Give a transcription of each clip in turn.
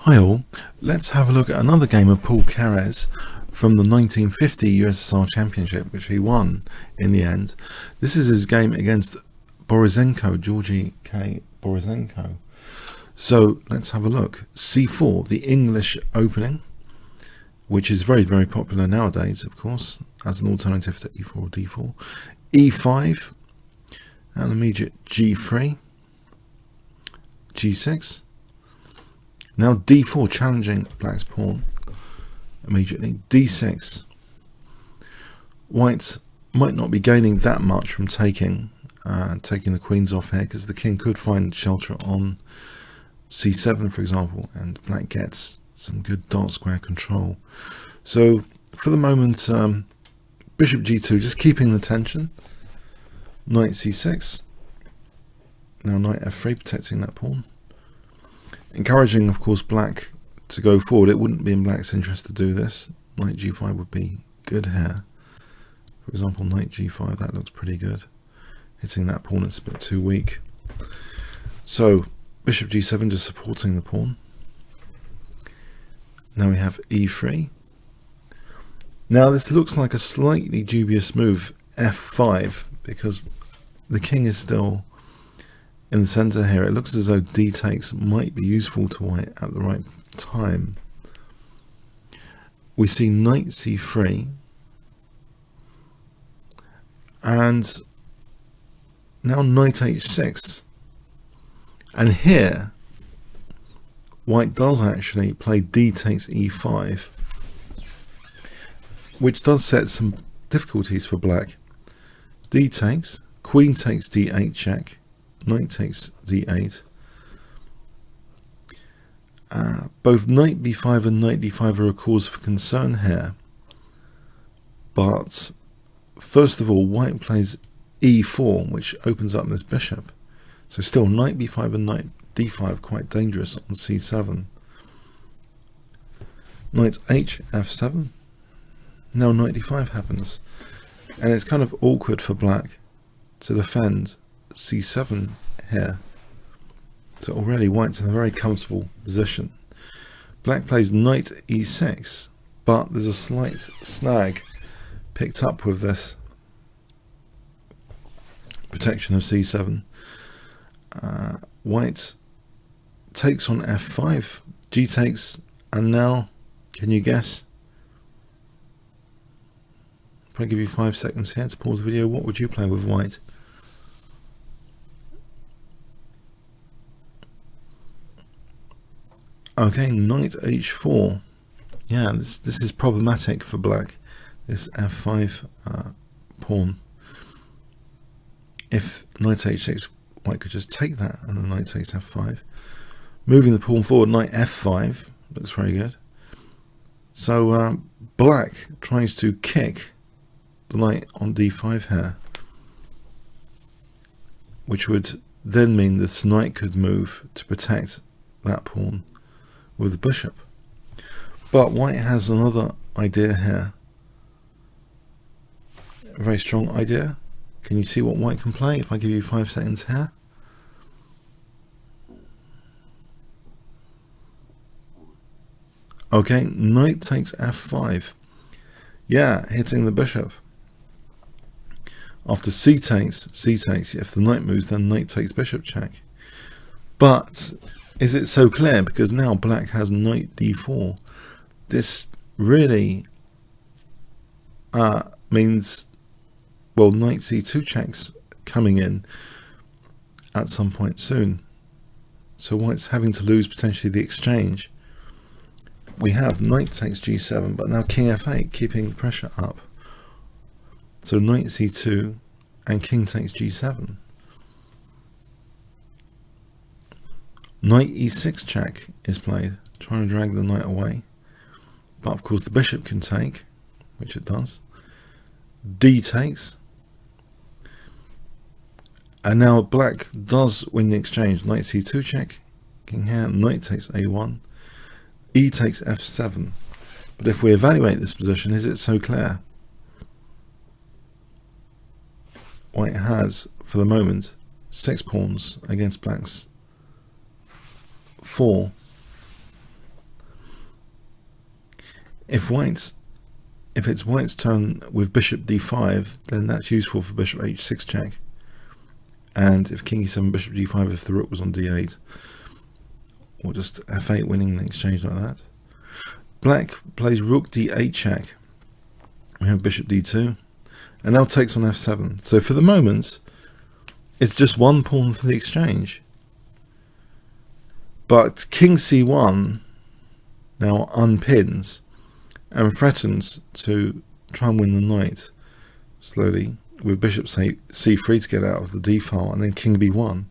Hi all, let's have a look at another game of Paul Keres from the 1950 USSR Championship, which he won in the end. This is his game against Borisenko, Georgy K. Borisenko. So let's have a look. C4, the English opening, which is very, very popular nowadays, of course, as an alternative to E4 or D4. E5, and immediate G3, G6. Now D4, challenging Black's pawn immediately. D6. White might not be gaining that much from taking the queens off here, because the king could find shelter on C7, for example, and Black gets some good dark square control. So for the moment, Bishop G2, just keeping the tension. Knight C6. Now Knight F3, protecting that pawn. Encouraging, of course, Black to go forward. It wouldn't be in Black's interest to do this. Knight G5 would be good here. For example, Knight G5, that looks pretty good. Hitting that pawn, it's a bit too weak. So, Bishop G7 just supporting the pawn. Now we have E3. Now this looks like a slightly dubious move, F5, because the king is still in the center here. It looks as though D takes might be useful to White at the right time. We see Knight C3, and now Knight H6, and here White does actually play D takes E5, which does set some difficulties for Black. D takes, Queen takes D8 check, Knight takes D8. Both Knight B5 and Knight D5 are a cause for concern here. But first of all, White plays E4, which opens up this bishop. So still Knight B5 and Knight D5 quite dangerous on C7. Knight H F7. Now Knight D5 happens. And it's kind of awkward for Black to defend C7 here. So already White's in a very comfortable position. Black plays Knight E6, but there's a slight snag picked up with this protection of C7. White takes on F5, G takes, and now, can you guess? If I give you 5 seconds here to pause the video, what would you play with White? Okay, Knight H4. Yeah, this is problematic for Black, this F5 pawn. If Knight H6, White could just take that, and then Knight takes F5. Moving the pawn forward, Knight F5, looks very good. So Black tries to kick the knight on D5 here, which would then mean this knight could move to protect that pawn with the bishop. But White has another idea here, a very strong idea. Can you see what White can play if I give you 5 seconds here? Okay, Knight takes F5. Yeah, hitting the bishop. After C takes, if the knight moves, then Knight takes bishop check. But is it so clear? Because now Black has Knight D4. This really means, well, Knight C2 checks coming in at some point soon. So White's having to lose potentially the exchange. We have Knight takes G7, but now King F8, keeping the pressure up. So Knight C2 and King takes G7. Knight E6 check is played, trying to drag the knight away. But of course the bishop can take, which it does. D takes. And now Black does win the exchange. Knight C2 check, King here, Knight takes A1. E takes F7. But if we evaluate this position, is it so clear? White has, for the moment, 6 pawns against Black's 4. If it's white's turn with bishop d5, then that's useful for bishop h6 check. And if king e7, bishop g5, if the rook was on d8, or just f8 winning the exchange like that. Black plays rook d8 check. We have bishop d2, and now takes on f7. So for the moment, it's just one pawn for the exchange. But king c1 now unpins and threatens to try and win the knight slowly with bishop c3 to get out of the d file, and then king b1.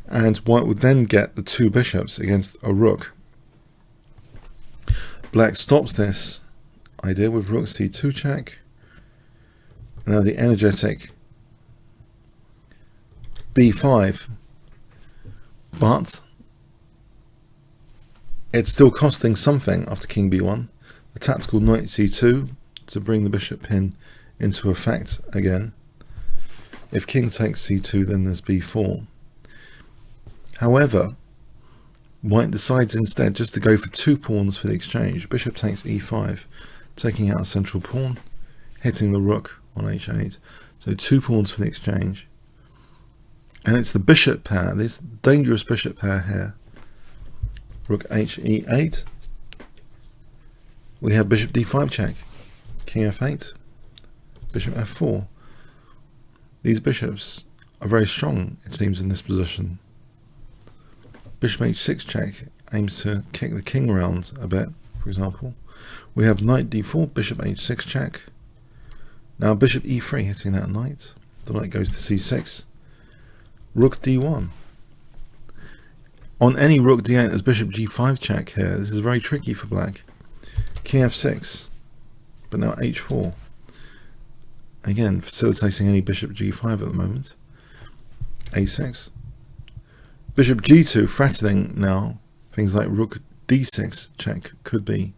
And white would then get the two bishops against a rook. Black stops this idea with rook c2 check. Now the energetic b5, but it's still costing something after king b1. The tactical knight c2 to bring the bishop pin into effect again. If king takes c2, then there's b4. However, white decides instead just to go for two pawns for the exchange. Bishop takes e5, taking out a central pawn, hitting the rook on h8. So two pawns for the exchange. And it's the bishop pair, this dangerous bishop pair here. Rook h e8. We have bishop d5 check. King f8. Bishop f4. These bishops are very strong, it seems, in this position. Bishop h6 check aims to kick the king around a bit, for example. We have knight d4, bishop h6 check. Now bishop e3 hitting that knight. The knight goes to c6. Rook d1. On any rook d8, there's bishop g5 check here. This is very tricky for black. King f6, but now h4. Again, facilitating any bishop g5 at the moment. a6. Bishop g2 threatening now. Things like rook d6 check could be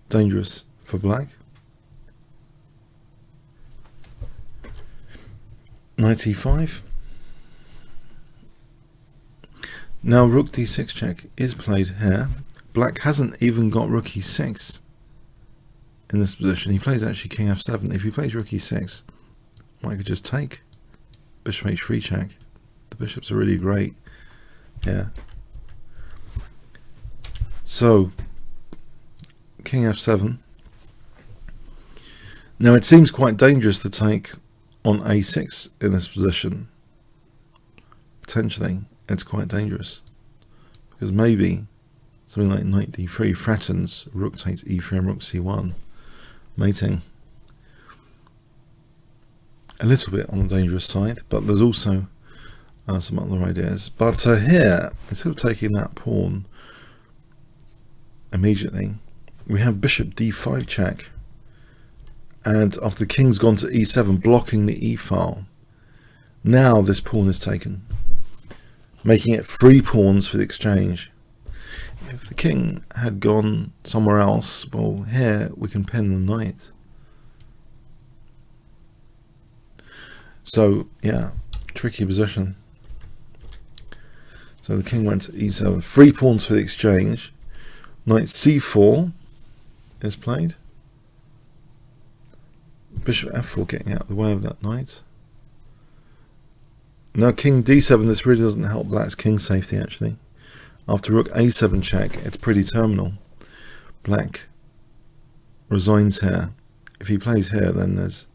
dangerous for black. Knight e5. Now rook d6 check is played here. Black hasn't even got rook e6 in this position. He plays actually king f7. If he plays rook e6, white could just take. Bishop h3 check. The bishops are really great. Yeah. So king f7. Now it seems quite dangerous to take on a6 in this position. Potentially it's quite dangerous, because maybe something like knight d3 threatens rook takes e3 and rook c1, mating. A little bit on the dangerous side, but there's also some other ideas. But here, instead of taking that pawn immediately, we have bishop d5 check, and after the king's gone to e7, blocking the e file, now this pawn is taken, making it 3 pawns for the exchange. If the king had gone somewhere else, well, here we can pin the knight. So yeah, tricky position. So the king went to e7, 3 pawns for the exchange. Knight c4 is played. Bishop f4 getting out of the way of that knight. Now king d7, this really doesn't help black's king safety actually. After rook a7 check, it's pretty terminal. Black resigns here. If he plays here, then there's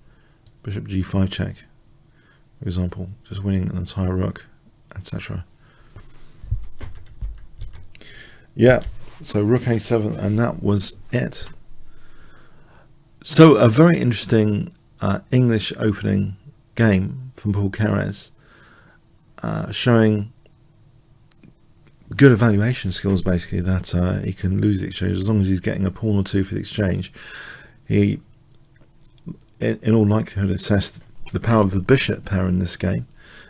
bishop g5 check, for example, just winning an entire rook, etc. Yeah, so rook a7, and that was it. So a very interesting English opening game from Paul Keres, showing good evaluation skills, basically, that he can lose the exchange as long as he's getting a pawn or two for the exchange. He, in all likelihood, assessed the power of the bishop pair in this game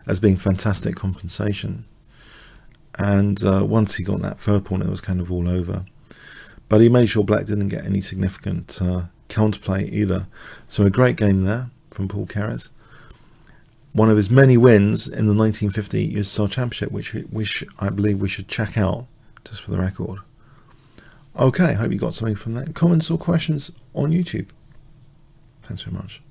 as being fantastic compensation. And once he got that third pawn, it was kind of all over. But he made sure black didn't get any significant counterplay either. So a great game there from Paul Keres. One of his many wins in the 1950 USSR Championship, which I believe we should check out, just for the record. Okay, hope you got something from that. Comments or questions on YouTube? Thanks very much.